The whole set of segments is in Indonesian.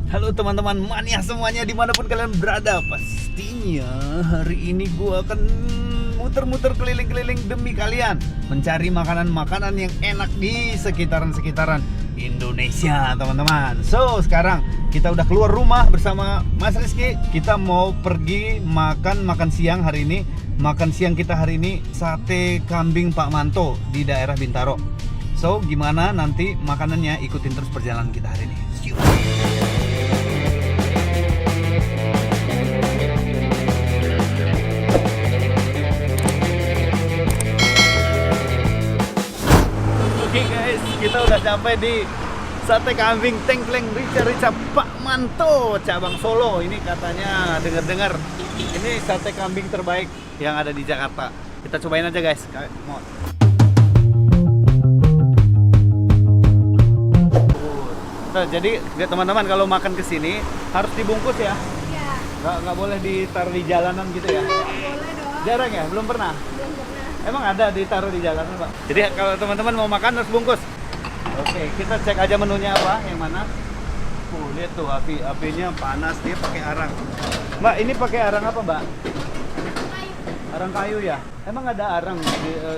Halo teman-teman mania semuanya dimanapun kalian berada. Pastinya hari ini gua akan muter-muter keliling-keliling demi kalian, mencari makanan-makanan yang enak di sekitaran-sekitaran Indonesia teman-teman. So sekarang kita udah keluar rumah bersama Mas Rizky. Kita mau pergi makan siang hari ini. Makan siang kita hari ini sate kambing Pak Manto di daerah Bintaro. So gimana nanti makanannya, ikutin terus perjalanan kita hari ini. See you. Oke guys, kita udah sampai di sate kambing Tengkleng Rica-Rica Pak Manto cabang Solo. Ini katanya dengar-dengar ini sate kambing terbaik yang ada di Jakarta. Kita cobain aja guys. Mau. Nah, jadi teman-teman kalau makan ke sini harus dibungkus ya. Iya. Nggak boleh ditaruh di jalanan gitu ya. Boleh dong. Jarang ya? Belum pernah? Belum pernah. Emang ada ditaruh di jalanan, Pak? Jadi kalau teman-teman mau makan harus bungkus. Oke, kita cek aja menunya apa, yang mana. Lihat tuh apinya panas, dia pakai arang. Mbak, ini pakai arang apa, Mbak? Arang kayu ya? Emang ada arang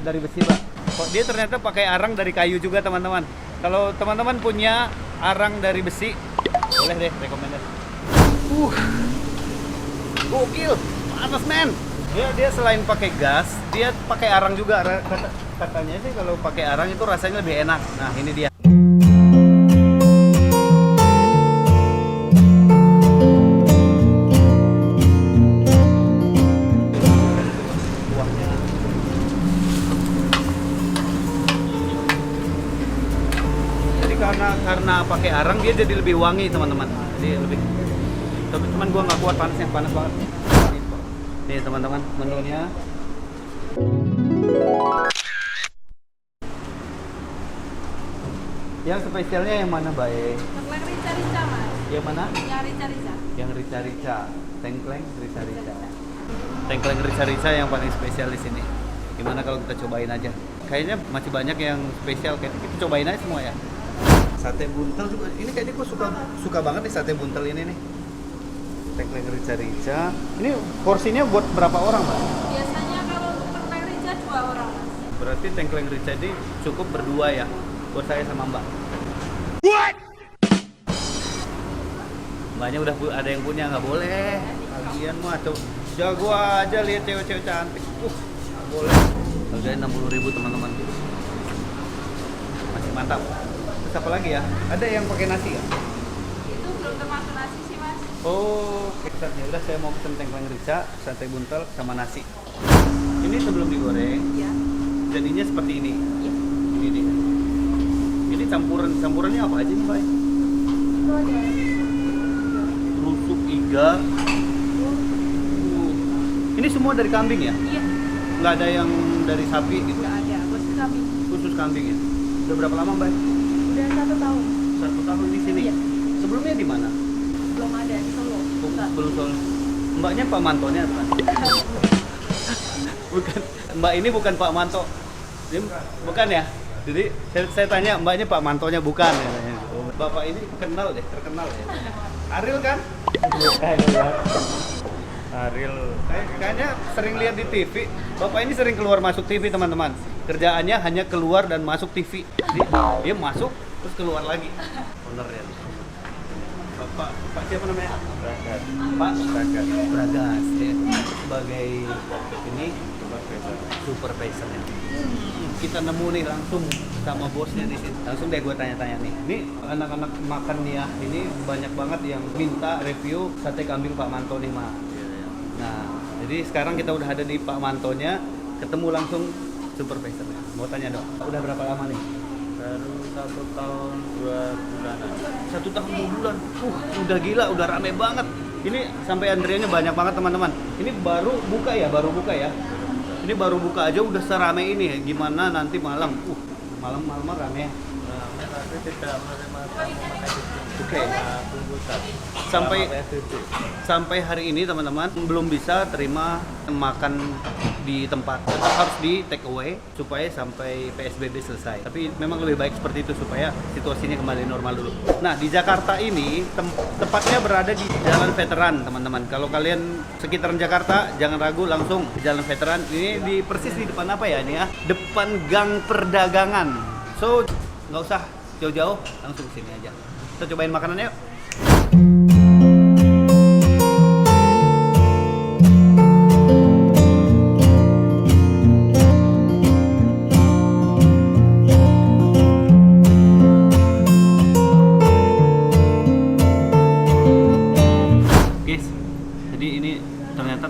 dari besi, Pak? Kok dia ternyata pakai arang dari kayu juga, teman-teman. Kalau teman-teman punya arang dari besi, boleh deh rekomendasi. Gokil, panas men. Dia selain pakai gas, dia pakai arang juga. Katanya sih kalau pakai arang itu rasanya lebih enak. Nah, ini dia. Jadi karena pakai arang dia jadi lebih wangi, teman-teman. Jadi lebih. Cuman gua nggak kuat panasnya, panas banget. Nih teman-teman, menunya. Yang spesialnya yang mana, Bae? Tengkleng rica-rica, Mas. Yang mana? Yang rica-rica. Yang rica-rica. Tengkleng rica-rica. Tengkleng rica-rica yang paling spesial di sini. Gimana kalau kita cobain aja? Kayaknya masih banyak yang spesial, kayak kita cobain aja semua ya. Sate buntel juga. Ini kayaknya gue suka banget nih sate buntel ini nih. Tengkleng rica-rica. Ini porsinya buat berapa orang, Mbak? Biasanya kalau untuk tengkleng rica 2 orang, Mas. Berarti tengkleng rica ini cukup berdua ya, buat saya sama Mbak. Mbaknya udah ada yang punya, nggak boleh. Kalian mah tuh jago aja lihat cewek-cewek cantik. Nggak boleh. Harganya 60.000 teman-teman. Masih mantap. Terus apa lagi ya? Ada yang pakai nasi ya? Itu belum termasuk nasi sih, Mas. Oh, ya udah saya mau pesen tengkleng rica, sate buntel sama nasi. Ini sebelum digoreng, Iya. jadinya seperti ini. Iya. Ini dia. Ini campurannya apa aja nih, Pak? Itu aja. Rusuk iga. Ini semua dari kambing ya? Iya. Nggak ada yang dari sapi gitu? Nggak ada. Bos kami. Khusus kambing ya? Udah berapa lama, Mbak? Udah 1 tahun. 1 tahun di sini? Iya. Sebelumnya di mana? Belum ada di Solo. Belum soal. Mbaknya Pak Mantonya bukan? Bukan. Mbak ini bukan Pak Manto. Dia bukan ya? Jadi saya tanya mbaknya Pak Mantonya bukan ya. Bapak ini terkenal ya? Ariel kan? Bukan ya. Ariel. Kayaknya sering lihat di TV. Bapak ini sering keluar masuk TV, teman-teman. Kerjaannya hanya keluar dan masuk TV. Jadi dia masuk terus keluar lagi. Bener ya. Pak siapa namanya? Bragas. Pak Bragas ya. Sebagai ini supervisor ya. Kita nemu nih langsung sama bosnya di sini. Langsung deh gue tanya-tanya nih. Ini anak-anak makan nih ya. Ini banyak banget yang minta review sate kambing Pak Manto nih, Mas. Nah, jadi sekarang kita udah ada di Pak Mantonya, ketemu langsung supervisornya. Mau tanya dong, udah berapa lama nih? Baru 1 tahun 2 bulanan. 1 tahun 2 bulan. Udah gila, udah rame banget. Ini sampai antriannya banyak banget, teman-teman. Ini baru buka ya? Ini baru buka aja udah serame ini ya. Gimana nanti malam? Malam rame. Tapi tidak menerima makan Oke. bungkusan. Sampai hari ini teman-teman belum bisa terima makan di di tempat, tetap harus di take away supaya sampai PSBB selesai. Tapi memang lebih baik seperti itu supaya situasinya kembali normal dulu. Nah, di Jakarta ini tepatnya berada di Jalan Veteran, teman-teman. Kalau kalian sekitaran Jakarta, jangan ragu langsung ke Jalan Veteran. Ini di persis di depan apa ya ini ya? Depan Gang Perdagangan. So, nggak usah jauh-jauh, langsung ke sini aja. Kita cobain makanannya yuk.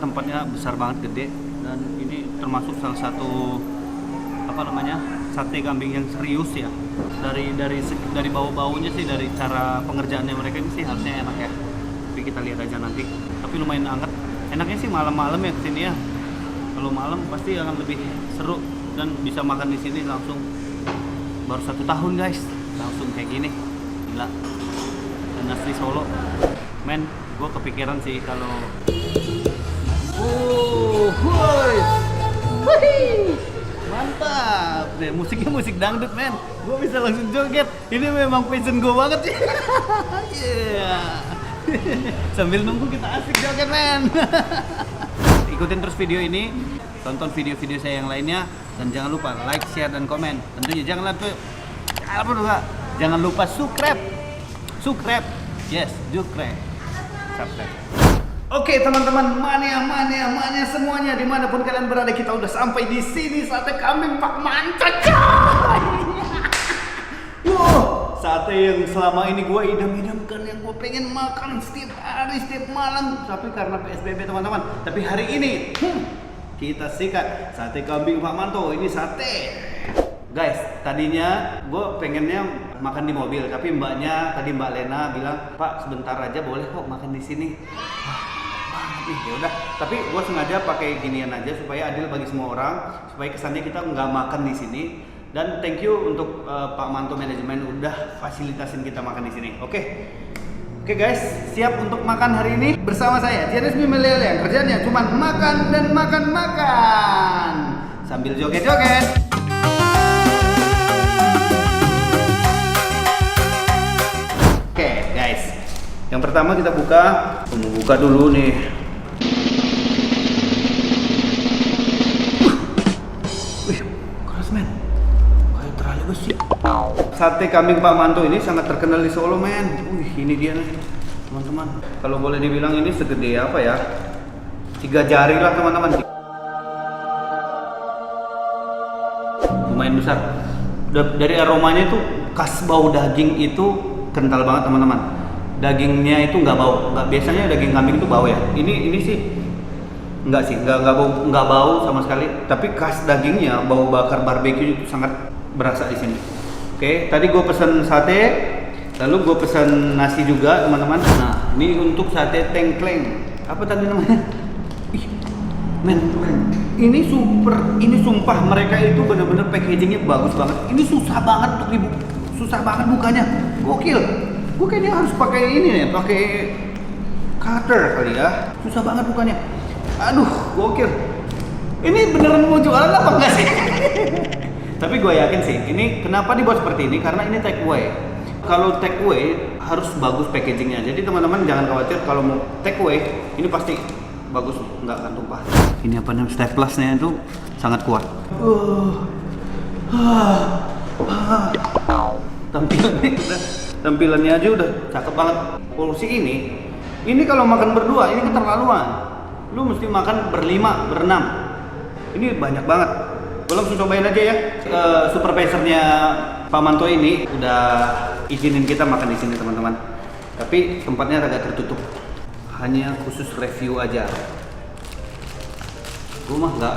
Tempatnya besar banget, gede, dan ini termasuk salah satu apa namanya sate kambing yang serius ya. Dari bau-baunya sih, dari cara pengerjaannya mereka ini sih harusnya enak ya. Tapi kita lihat aja nanti. Tapi lumayan anget. Enaknya sih malam-malam ya kesini ya. Kalau malam pasti akan lebih seru dan bisa makan di sini langsung. Baru 1 tahun guys, langsung kayak gini, gila. Dan asli Solo, men, gue kepikiran sih kalau mantap deh, musiknya musik dangdut men, gue bisa langsung joget. Ini memang passion gue banget sih. Yeah. Sambil nunggu kita asik joget men. Ikutin terus video ini, tonton video-video saya yang lainnya, dan jangan lupa like, share, dan komen. Tentunya jangan lupa subscribe, yes, subscribe. Oke teman-teman, mania semuanya, dimanapun kalian berada, kita udah sampai di sini. Sate kambing Pak Manto, coy. Wow, sate yang selama ini gue idam-idamkan, yang gue pengen makan setiap hari, setiap malam. Tapi karena PSBB teman-teman, tapi hari ini kita sikat sate kambing Pak Manto. Ini sate, guys. Tadinya gue pengennya makan di mobil, tapi Mbak Lena bilang, Pak sebentar aja boleh kok makan di sini. Ya udah, tapi gue sengaja pakai ginian aja supaya adil bagi semua orang, supaya kesannya kita nggak makan di sini. Dan thank you untuk Pak Manto manajemen udah fasilitasin kita makan di sini. Oke guys, siap untuk makan hari ini bersama saya Jenis Milenial yang kerjanya cuma makan dan makan sambil joget-joget. Oke guys, yang pertama kita buka dulu nih. Sate kambing Pak Manto ini sangat terkenal di Solo men. Ini dia nih teman-teman. Kalau boleh dibilang ini segede apa ya? 3 jari lah teman-teman. Lumayan besar. Dari aromanya itu khas, bau daging itu kental banget teman-teman. Dagingnya itu nggak bau. Biasanya daging kambing itu bau ya. Ini sih nggak bau sama sekali. Tapi khas dagingnya, bau bakar barbeque itu sangat berasa di sini. Oke, tadi gue pesan sate, lalu gue pesan nasi juga teman-teman. Nah, ini untuk sate tengkleng. Apa tadi namanya? Ih, men, ini sumpah mereka itu bener-bener packagingnya bagus banget. Ini susah banget bukanya. Gokil. Gue kayaknya harus pakai ini nih, pakai cutter kali ya. Susah banget bukanya. Aduh, gokil. Ini beneran mau jualan apa enggak sih? Tapi gue yakin sih, ini kenapa dibuat seperti ini? Karena ini take away. Kalau take away harus bagus packagingnya. Jadi teman-teman jangan khawatir kalau mau take away, ini pasti bagus, nggak akan tumpah. Ini apa namanya, staplasnya itu sangat kuat. Tampilannya aja udah cakep banget. Porsi ini kalau makan berdua ini keterlaluan. Lu mesti makan berlima, berenam. Ini banyak banget. Gue langsung cobain aja ya. Supervisornya Pak Manto ini udah izinin kita makan di sini teman-teman. Tapi tempatnya agak tertutup. Hanya khusus review aja. Gue mah nggak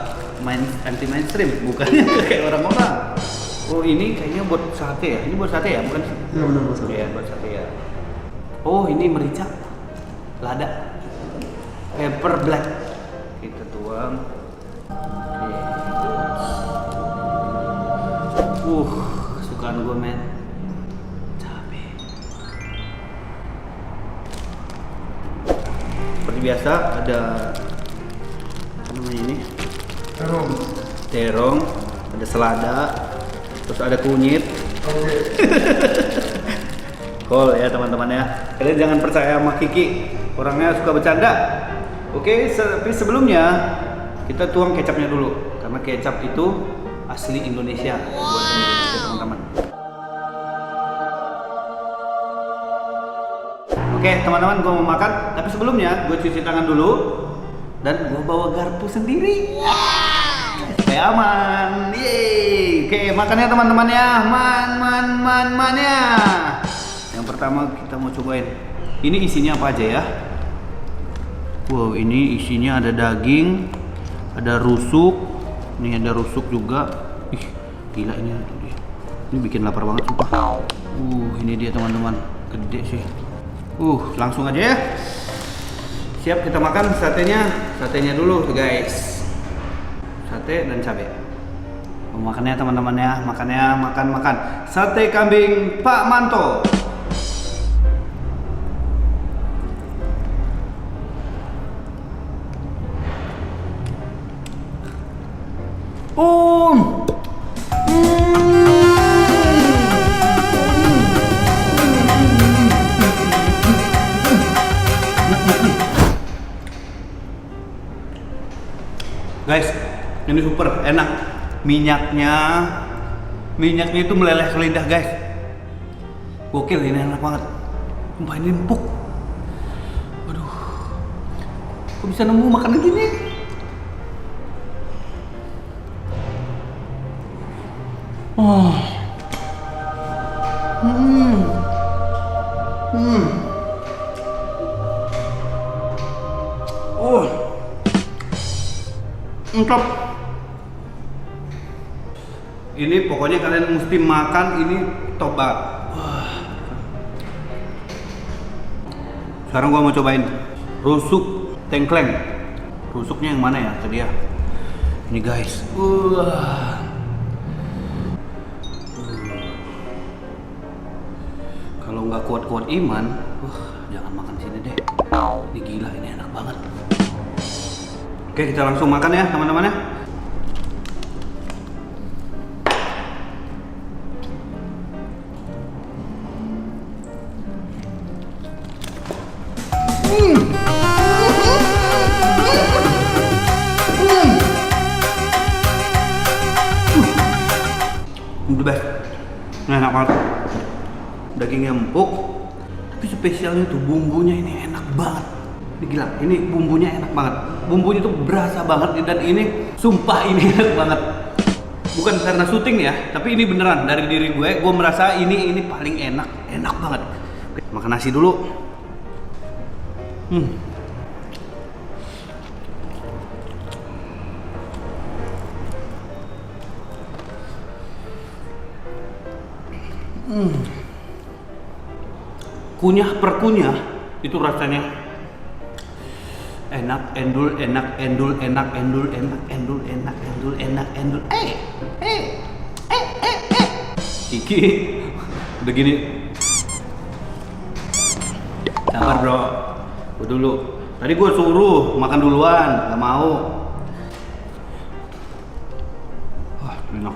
anti mainstream, bukannya kayak orang-orang. Oh ini kayaknya buat sate ya? Ini buat sate ya, bukan? Iya benar buat sate. Iya buat sate ya. Oh ini merica, lada, pepper black. Kita tuang. Kesukaan gue men, cabai. Seperti biasa ada apa namanya ini? terong, ada selada, terus ada kunyit. Kol ya teman-teman ya. Kalian jangan percaya sama Kiki, orangnya suka bercanda. Oke, tapi sebelumnya kita tuang kecapnya dulu, karena kecap itu asli Indonesia. Buat Indonesia teman-teman. Oke teman-teman, gue mau makan, tapi sebelumnya gue cuci tangan dulu dan gue bawa garpu sendiri. Supaya aman. Yeay. Oke, makannya teman-teman ya. Man ya. Yang pertama kita mau cobain. Ini isinya apa aja ya? Wow, ini isinya ada daging, ada rusuk. Nih ada rusuk juga. Ih, gila ini. Ini bikin lapar banget sumpah. Ini dia teman-teman. Gede sih. Langsung aja ya. Siap kita makan satenya dulu guys. Sate dan cabai. Makannya teman-teman ya, makan. Sate kambing Pak Manto. Guys, ini super enak. Minyaknya itu meleleh ke lidah guys. Gokil, ini enak banget. Sumpah ini empuk. Waduh, kok bisa nemu makanan gini? Mantap. Ini pokoknya kalian mesti makan, ini top banget. Sekarang gua mau cobain rusuk tengkleng. Rusuknya yang mana ya tadi ya? Ini guys. Kalau nggak kuat-kuat iman, jangan makan sini deh. Ini gila, ini enak banget. Oke, kita langsung makan ya teman-teman ya. The best. Nah, enak banget. Dagingnya empuk, tapi spesialnya tuh bumbunya ini enak banget. Ini gila, ini bumbunya enak banget. Bumbunya tuh berasa banget dan ini sumpah ini enak banget. Bukan karena syuting ya, tapi ini beneran dari diri gue merasa ini paling enak banget. Oke, makan nasi dulu. Kunyah per kunyah itu rasanya enak, endul. Kiki udah gini. Sabar bro, gue dulu. Tadi gue suruh makan duluan, gak mau. Enak.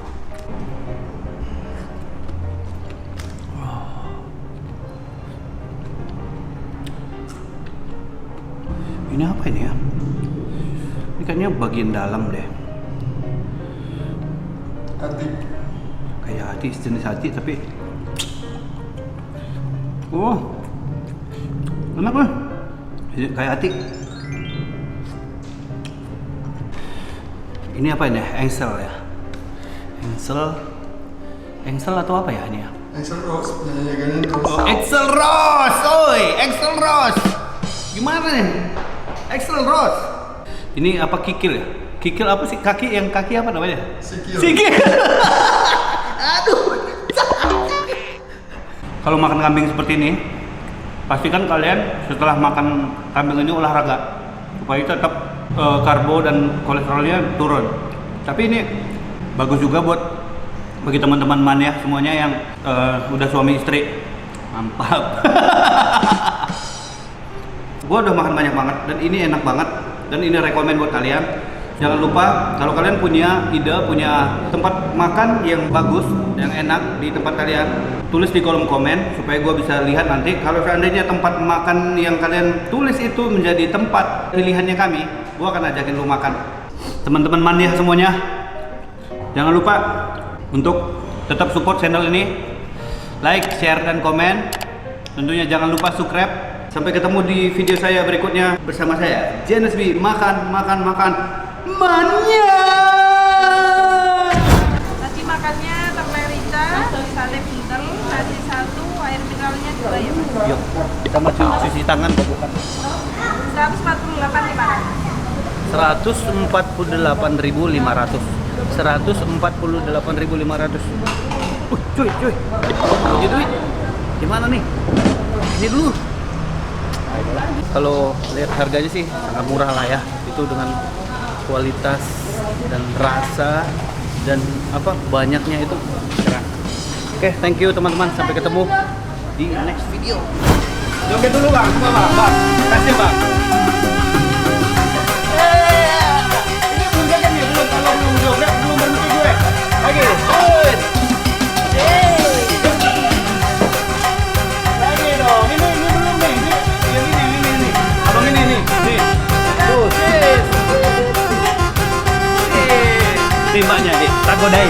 Ini apa ini ya? Ini kayaknya bagian dalam deh. Hati. Kayak hati, jenis hati tapi enak lah. Kayak hati. Ini apa ini? Engsel ya? Engsel atau apa ya ini ya? Engsel Rose, penyanyi Rose. Oh, Engsel Rose, oi, Engsel Rose. Gimana nih? Engsel Rose. Ini apa kikil ya? Kikil apa sih? Kaki apa namanya? Sikil. Aduh. Kalau makan kambing seperti ini, pastikan kalian setelah makan kambing ini olahraga supaya tetap karbo dan kolesterolnya turun. Tapi ini bagus juga buat bagi teman-teman man ya semuanya yang udah suami istri. Mantap. Gue udah makan banyak banget dan ini enak banget dan ini rekomen buat kalian Jangan lupa kalau kalian punya ide, punya tempat makan yang bagus, yang enak di tempat kalian, tulis di kolom komen supaya gue bisa lihat nanti. Kalau seandainya tempat makan yang kalian tulis itu menjadi tempat pilihannya kami, gue akan ajakin lu makan. Teman-teman mania semuanya, jangan lupa untuk tetap support channel ini, like, share, dan komen. Tentunya jangan lupa subscribe. Sampai ketemu di video saya berikutnya bersama saya, Janus B. Makan mania. Nasi makannya tempe rica, sale buntel, nasi satu, air mineralnya 2 ya Mas. Yuk, kita maju cuci tangan. 148.500. 148.500. 148.500. Cuy. Puji duit. Gimana nih? Ini dulu. Kalau lihat harganya sih sangat murah lah ya. Itu dengan kualitas dan rasa dan banyaknya itu cerah. Oke, thank you teman-teman. Sampai ketemu di next video. Joget dulu bang, bang. Kasih bang. Ini belum joget nih, belum. Kalau belum joget, belum berhenti gue. Lagi, lagi dong. Ini belum nih. Ini. Abang ini nih. Tuh, Nih mbaknya, tak godain.